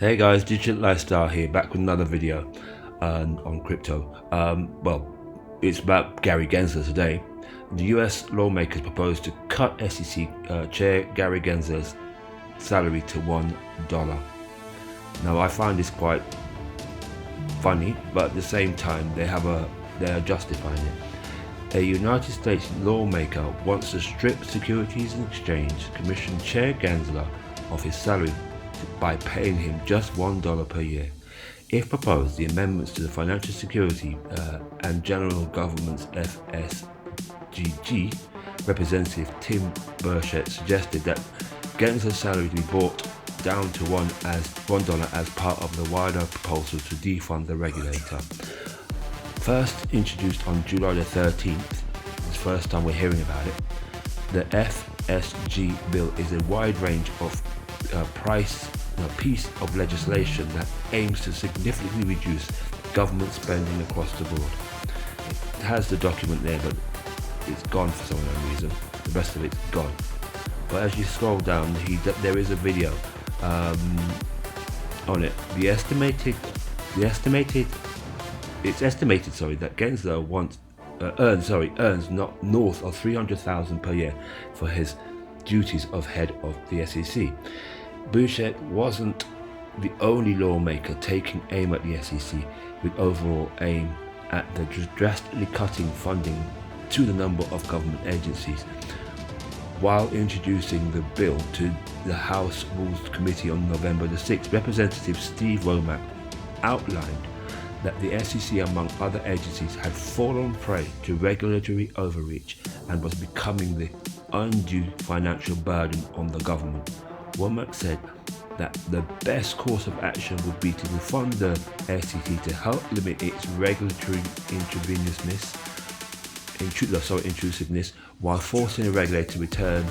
Hey guys, Digital Lifestyle here, back with another video on crypto. It's about Gary Gensler today. The US lawmakers proposed to cut SEC Chair Gary Gensler's salary to $1. Now I find this quite funny, but at the same time they are justifying it. A United States lawmaker wants to strip Securities and Exchange Commission Chair Gensler of his salary by paying him just $1 per year. If proposed, the amendments to the Financial Security and General Government's FSGG, Representative Tim Burchett suggested that Gensler's salary to be brought down to $1 as part of the wider proposal to defund the regulator. First introduced on July the 13th, it's the first time we're hearing about it, the FSG bill is a wide range of piece of legislation that aims to significantly reduce government spending across the board. It has the document there, but it's gone for some unknown reason. The rest of it's gone. But as you scroll down, there is a video on it. It's estimated that Gensler earns not north of $300,000 per year for his duties of head of the SEC. Burchett wasn't the only lawmaker taking aim at the SEC, with overall aim at the drastically cutting funding to the number of government agencies. While introducing the bill to the House Rules Committee on November the 6th, Representative Steve Womack outlined that the SEC, among other agencies, had fallen prey to regulatory overreach and was becoming the undue financial burden on the government. Womack said that the best course of action would be to defund the SEC to help limit its regulatory intrusiveness while forcing the regulator to return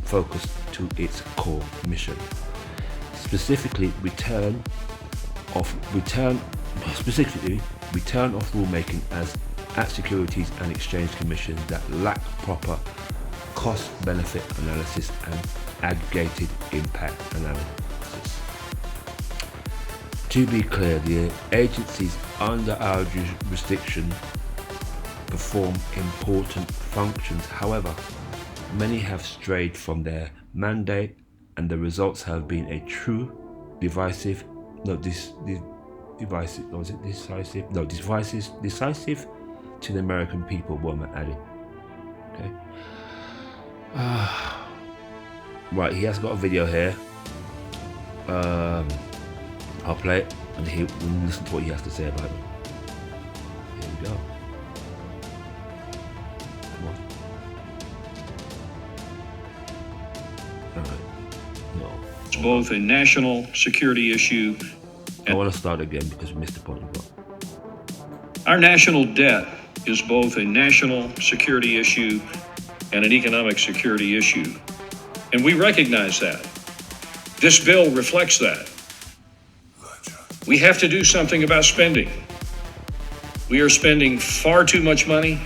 focus to its core mission. Specifically, return of rulemaking at Securities and Exchange Commission that lack proper cost-benefit analysis and aggregated impact analysis. To be clear, the agencies under our jurisdiction perform important functions. However, many have strayed from their mandate, and the results have been a true decisive to the American people, Womack added. Okay. Right, he has got a video here. I'll play it and we'll listen to what he has to say about it. Here we go. Come on. Alright. No. It's both a national security issue. I want to start again because we missed the point. Our national debt is both a national security issue and an economic security issue. And we recognize that. This bill reflects that. We have to do something about spending. We are spending far too much money.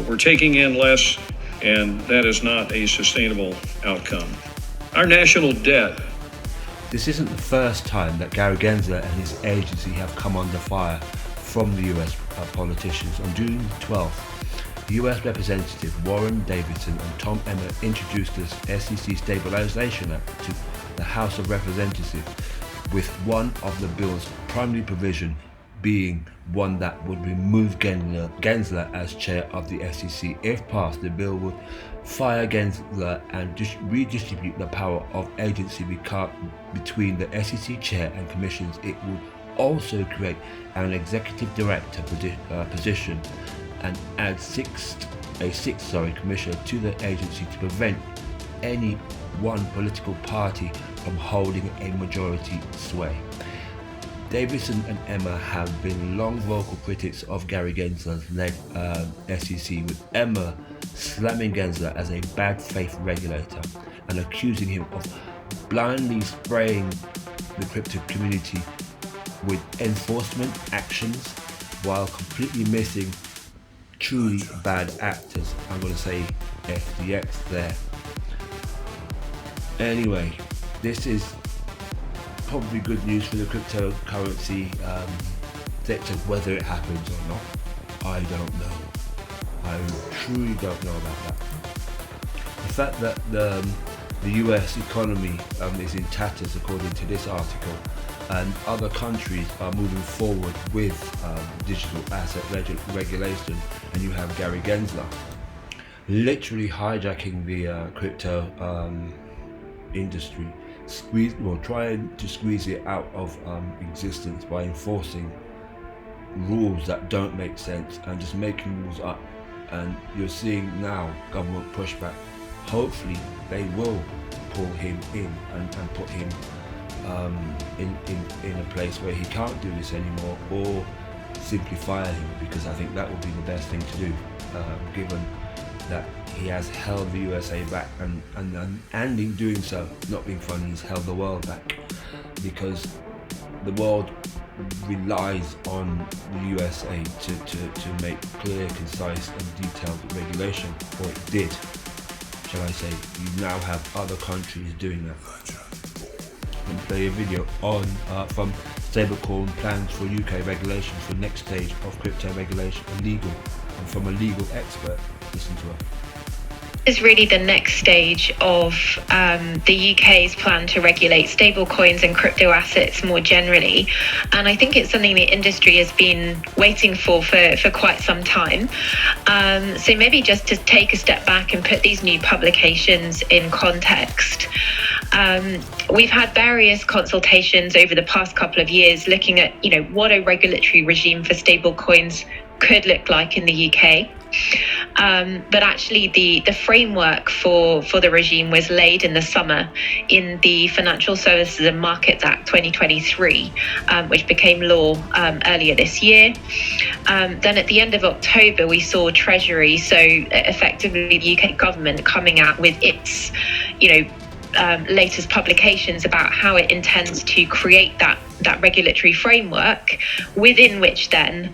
We're taking in less, and that is not a sustainable outcome. Our national debt. This isn't the first time that Gary Gensler and his agency have come under fire from the US politicians. On June 12th, US Representative Warren Davidson and Tom Emmer introduced the SEC Stabilization Act to the House of Representatives, with one of the bill's primary provision being one that would remove Gensler as chair of the SEC. If passed, the bill would fire Gensler and redistribute the power of agency between the SEC chair and commissions. It would also create an executive director position and add a sixth commissioner to the agency to prevent any one political party from holding a majority sway. Davidson and Emmer have been long vocal critics of Gary Gensler's led SEC, with Emmer slamming Gensler as a bad faith regulator and accusing him of blindly spraying the crypto community with enforcement actions while completely missing truly bad actors. I'm going to say FTX there. Anyway, this is probably good news for the cryptocurrency sector. Whether it happens or not, I don't know. I truly don't know about that. The fact that the US economy is in tatters, according to this article, and other countries are moving forward with digital asset regulation, and you have Gary Gensler literally hijacking the crypto industry, trying to squeeze it out of existence by enforcing rules that don't make sense and just making rules up. And you're seeing now government pushback. Hopefully they will pull him in and put him in a place where he can't do this anymore, or simply fire him, because I think that would be the best thing to do, given that he has held the USA back, and in doing so, not being funny, he's held the world back, because the world relies on the USA to make clear, concise and detailed regulation, or it did, shall I say. You now have other countries doing that. And play a video on from stablecoin plans for UK regulations for next stage of crypto regulation and legal, and from a legal expert. Listen to her. Is really the next stage of the UK's plan to regulate stablecoins and crypto assets more generally. And I think it's something the industry has been waiting for quite some time. So maybe just to take a step back and put these new publications in context. We've had various consultations over the past couple of years looking at, what a regulatory regime for stablecoins could look like in the UK. But actually the framework for the regime was laid in the summer in the Financial Services and Markets Act 2023, which became law earlier this year. Then at the end of October, we saw Treasury, so effectively the UK government, coming out with its, latest publications about how it intends to create that regulatory framework, within which then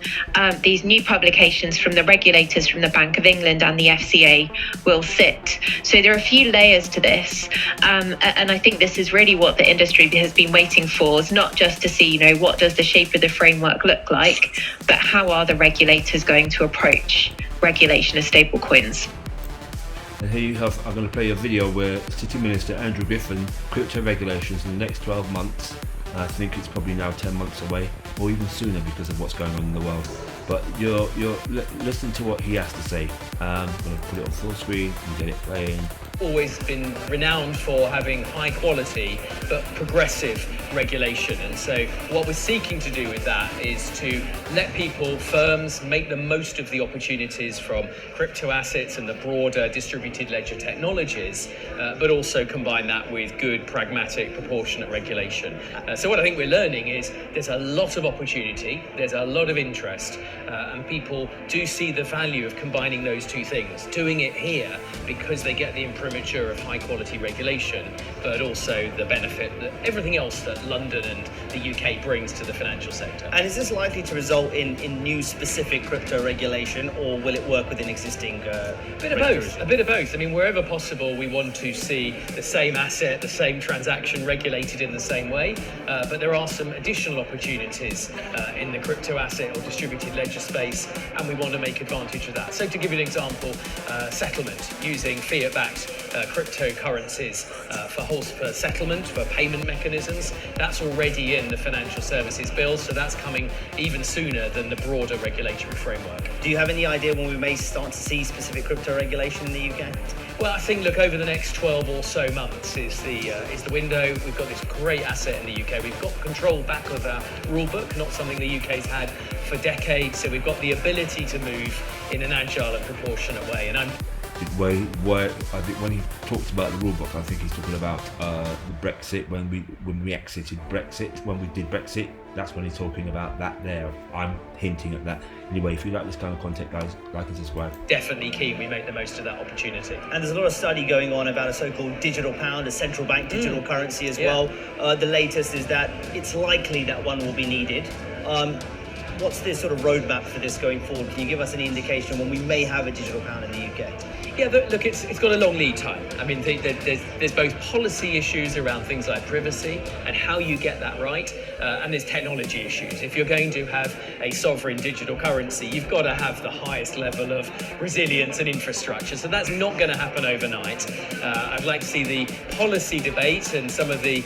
these new publications from the regulators, from the Bank of England and the FCA, will sit. So there are a few layers to this, and I think this is really what the industry has been waiting for, is not just to see, what does the shape of the framework look like, but how are the regulators going to approach regulation of stablecoins. And here you have, I'm going to play a video where City Minister Andrew Griffin, crypto regulations in the next 12 months, I think it's probably now 10 months away, or even sooner because of what's going on in the world. But you're listening to what he has to say. I'm going to put it on full screen and get it playing. Always been renowned for having high quality but progressive regulation, and so what we're seeking to do with that is to let people, firms, make the most of the opportunities from crypto assets and the broader distributed ledger technologies, but also combine that with good, pragmatic, proportionate regulation. So what I think we're learning is there's a lot of opportunity, there's a lot of interest, and people do see the value of combining those two things, doing it here because they get the imprimatur of high quality regulation, but also the benefit that everything else that London and the UK brings to the financial sector. And is this likely to result in new specific crypto regulation, or will it work within existing A bit of both. I mean, wherever possible, we want to see the same asset, the same transaction regulated in the same way, but there are some additional opportunities in the crypto asset or distributed ledger space, and we want to make advantage of that. So to give you an example, settlement using fiat-backed cryptocurrencies for settlement, for payment mechanisms, that's already in the financial services bill, so that's coming even sooner than the broader regulatory framework. Do you have any idea when we may start to see specific crypto regulation in the UK? Well, I think, look, over the next 12 or so months is the window. We've got this great asset in the UK. We've got control back of our rule book, not something the UK's had for decades, so we've got the ability to move in an agile and proportionate way. And I think when he talks about the rule book, I think he's talking about the Brexit, when we exited Brexit, when we did Brexit. That's when he's talking about that there. I'm hinting at that. Anyway, if you like this kind of content, guys, like and subscribe. Definitely keen we make the most of that opportunity. And there's a lot of study going on about a so-called digital pound, a central bank digital currency as well. The latest is that it's likely that one will be needed. What's the sort of roadmap for this going forward? Can you give us any indication when we may have a digital pound in the UK? Yeah, but look, it's got a long lead time. I mean, there's both policy issues around things like privacy and how you get that right, and there's technology issues. If you're going to have a sovereign digital currency, you've got to have the highest level of resilience and infrastructure. So that's not going to happen overnight. I'd like to see the policy debate and some of the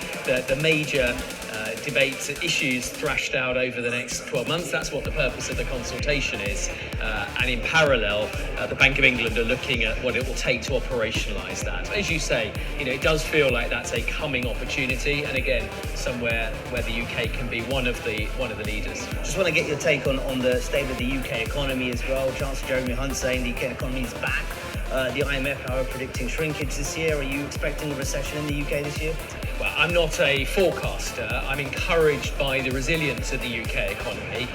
major debates, issues thrashed out over the next 12 months. That's what the purpose of the consultation is. And in parallel, the Bank of England are looking at what it will take to operationalise that. As you say, it does feel like that's a coming opportunity, and again, somewhere where the UK can be one of the leaders. Just want to get your take on the state of the UK economy as well. Chancellor Jeremy Hunt saying the UK economy is back. The IMF are predicting shrinkage this year. Are you expecting a recession in the UK this year? Well, I'm not a forecaster. I'm encouraged by the resilience of the UK economy.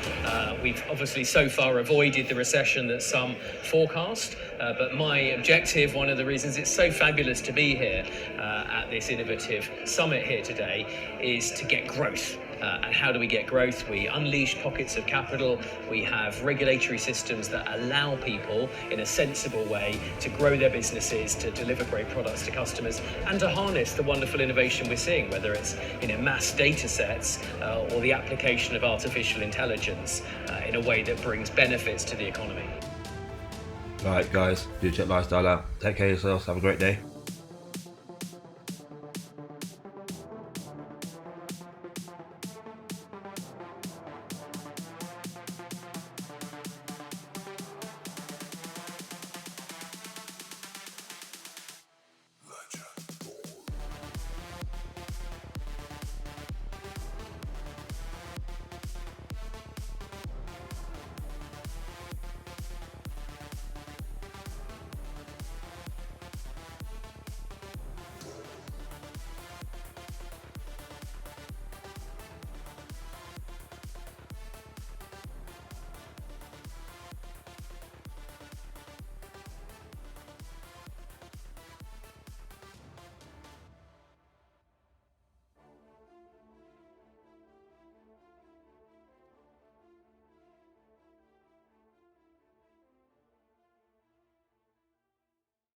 We've obviously so far avoided the recession that some forecast, but my objective, one of the reasons it's so fabulous to be here at this innovative summit here today, is to get growth. And how do we get growth? We unleash pockets of capital. We have regulatory systems that allow people in a sensible way to grow their businesses, to deliver great products to customers, and to harness the wonderful innovation we're seeing, whether it's mass data sets or the application of artificial intelligence in a way that brings benefits to the economy. All right, guys, do check lifestyle out. Take care of yourselves. Have a great day.